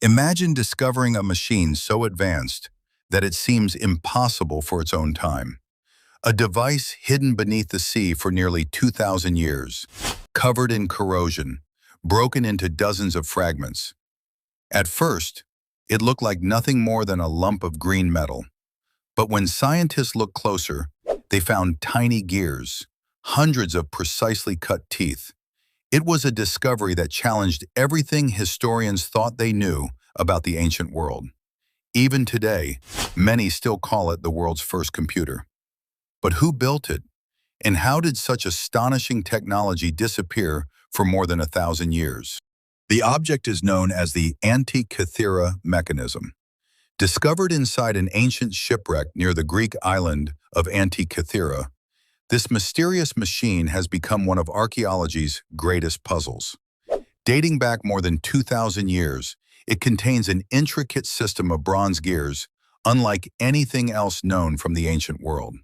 Imagine discovering a machine so advanced that it seems impossible for its own time. A device hidden beneath the sea for nearly 2,000 years, covered in corrosion, broken into dozens of fragments. At first, it looked like nothing more than a lump of green metal. But when scientists looked closer, they found tiny gears, hundreds of precisely cut teeth. It was a discovery that challenged everything historians thought they knew about the ancient world. Even today, many still call it the world's first computer. But who built it? And how did such astonishing technology disappear for more than 1,000 years? The object is known as the Antikythera Mechanism. Discovered inside an ancient shipwreck near the Greek island of Antikythera, this mysterious machine has become one of archaeology's greatest puzzles. Dating back more than 2,000 years, it contains an intricate system of bronze gears, unlike anything else known from the ancient world.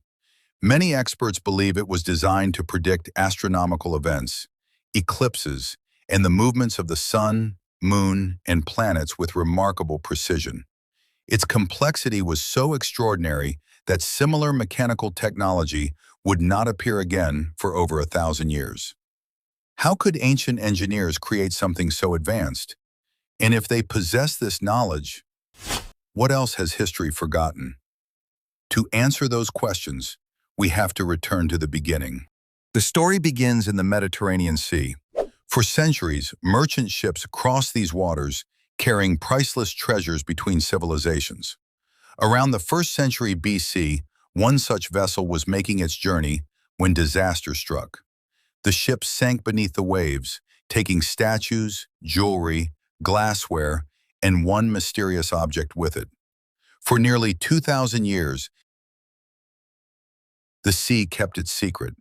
Many experts believe it was designed to predict astronomical events, eclipses, and the movements of the sun, moon, and planets with remarkable precision. Its complexity was so extraordinary that similar mechanical technology would not appear again for over 1,000 years. How could ancient engineers create something so advanced? And if they possess this knowledge, what else has history forgotten? To answer those questions, we have to return to the beginning. The story begins in the Mediterranean Sea. For centuries, merchant ships crossed these waters, carrying priceless treasures between civilizations. Around the 1st century BC, one such vessel was making its journey when disaster struck. The ship sank beneath the waves, taking statues, jewelry, glassware, and one mysterious object with it. For nearly 2,000 years, the sea kept its secret.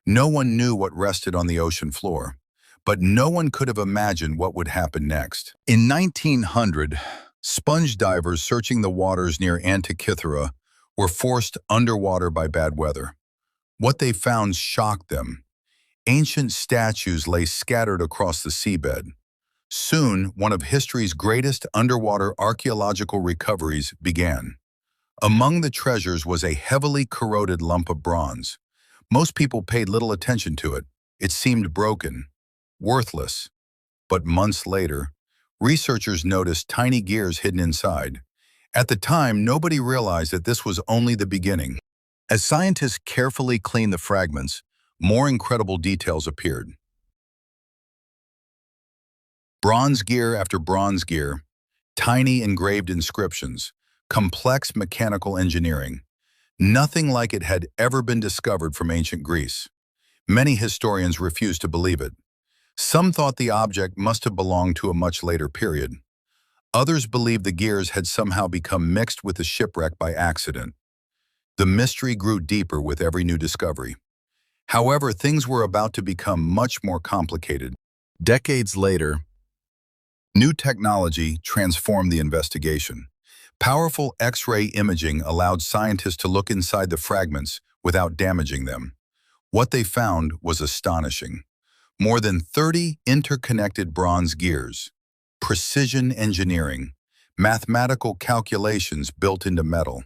No one knew what rested on the ocean floor, but no one could have imagined what would happen next. In 1900, sponge divers searching the waters near Antikythera were forced underwater by bad weather. What they found shocked them. Ancient statues lay scattered across the seabed. Soon, one of history's greatest underwater archaeological recoveries began. Among the treasures was a heavily corroded lump of bronze. Most people paid little attention to it. It seemed broken, worthless. But months later, researchers noticed tiny gears hidden inside. At the time, nobody realized that this was only the beginning. As scientists carefully cleaned the fragments, more incredible details appeared. Bronze gear after bronze gear, tiny engraved inscriptions, complex mechanical engineering. Nothing like it had ever been discovered from ancient Greece. Many historians refused to believe it. Some thought the object must have belonged to a much later period. Others believed the gears had somehow become mixed with the shipwreck by accident. The mystery grew deeper with every new discovery. However, things were about to become much more complicated. Decades later, new technology transformed the investigation. Powerful X-ray imaging allowed scientists to look inside the fragments without damaging them. What they found was astonishing. More than 30 interconnected bronze gears, precision engineering, mathematical calculations built into metal.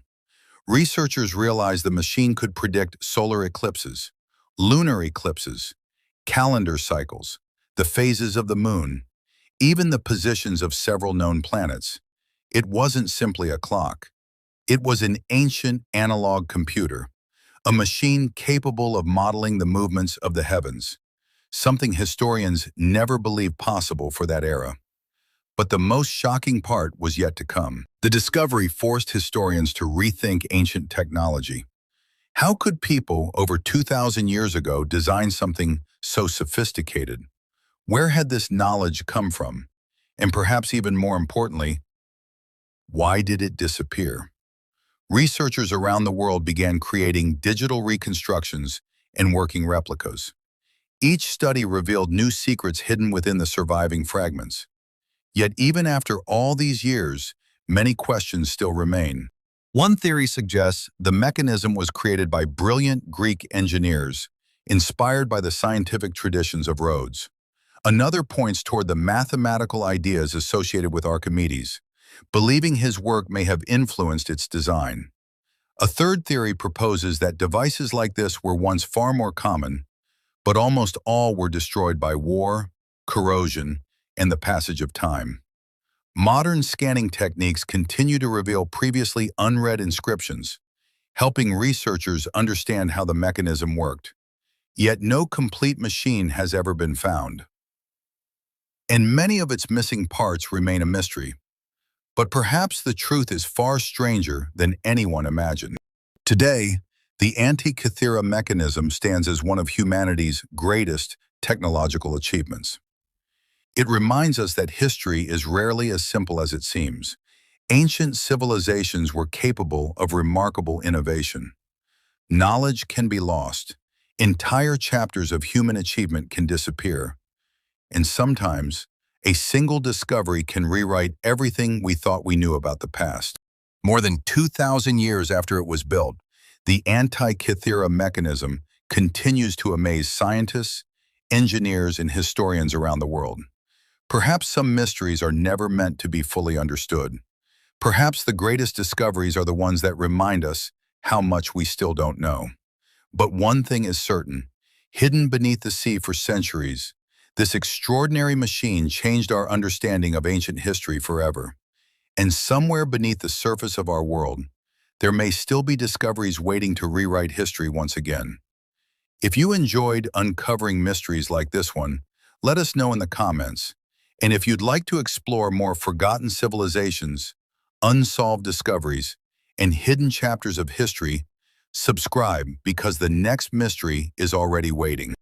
Researchers realized the machine could predict solar eclipses, lunar eclipses, calendar cycles, the phases of the moon, even the positions of several known planets. It wasn't simply a clock. It was an ancient analog computer, a machine capable of modeling the movements of the heavens, something historians never believed possible for that era. But the most shocking part was yet to come. The discovery forced historians to rethink ancient technology. How could people over 2,000 years ago design something so sophisticated? Where had this knowledge come from? And perhaps even more importantly, why did it disappear? Researchers around the world began creating digital reconstructions and working replicas. Each study revealed new secrets hidden within the surviving fragments. Yet even after all these years, many questions still remain. One theory suggests the mechanism was created by brilliant Greek engineers, inspired by the scientific traditions of Rhodes. Another points toward the mathematical ideas associated with Archimedes, believing his work may have influenced its design. A third theory proposes that devices like this were once far more common, but almost all were destroyed by war, corrosion, and the passage of time. Modern scanning techniques continue to reveal previously unread inscriptions, helping researchers understand how the mechanism worked. Yet no complete machine has ever been found, and many of its missing parts remain a mystery. But perhaps the truth is far stranger than anyone imagined. Today, the Antikythera Mechanism stands as one of humanity's greatest technological achievements. It reminds us that history is rarely as simple as it seems. Ancient civilizations were capable of remarkable innovation. Knowledge can be lost. Entire chapters of human achievement can disappear. And sometimes, a single discovery can rewrite everything we thought we knew about the past. More than 2,000 years after it was built, the Antikythera Mechanism continues to amaze scientists, engineers, and historians around the world. Perhaps some mysteries are never meant to be fully understood. Perhaps the greatest discoveries are the ones that remind us how much we still don't know. But one thing is certain: hidden beneath the sea for centuries, this extraordinary machine changed our understanding of ancient history forever. And somewhere beneath the surface of our world, there may still be discoveries waiting to rewrite history once again. If you enjoyed uncovering mysteries like this one, let us know in the comments. And if you'd like to explore more forgotten civilizations, unsolved discoveries, and hidden chapters of history, subscribe because the next mystery is already waiting.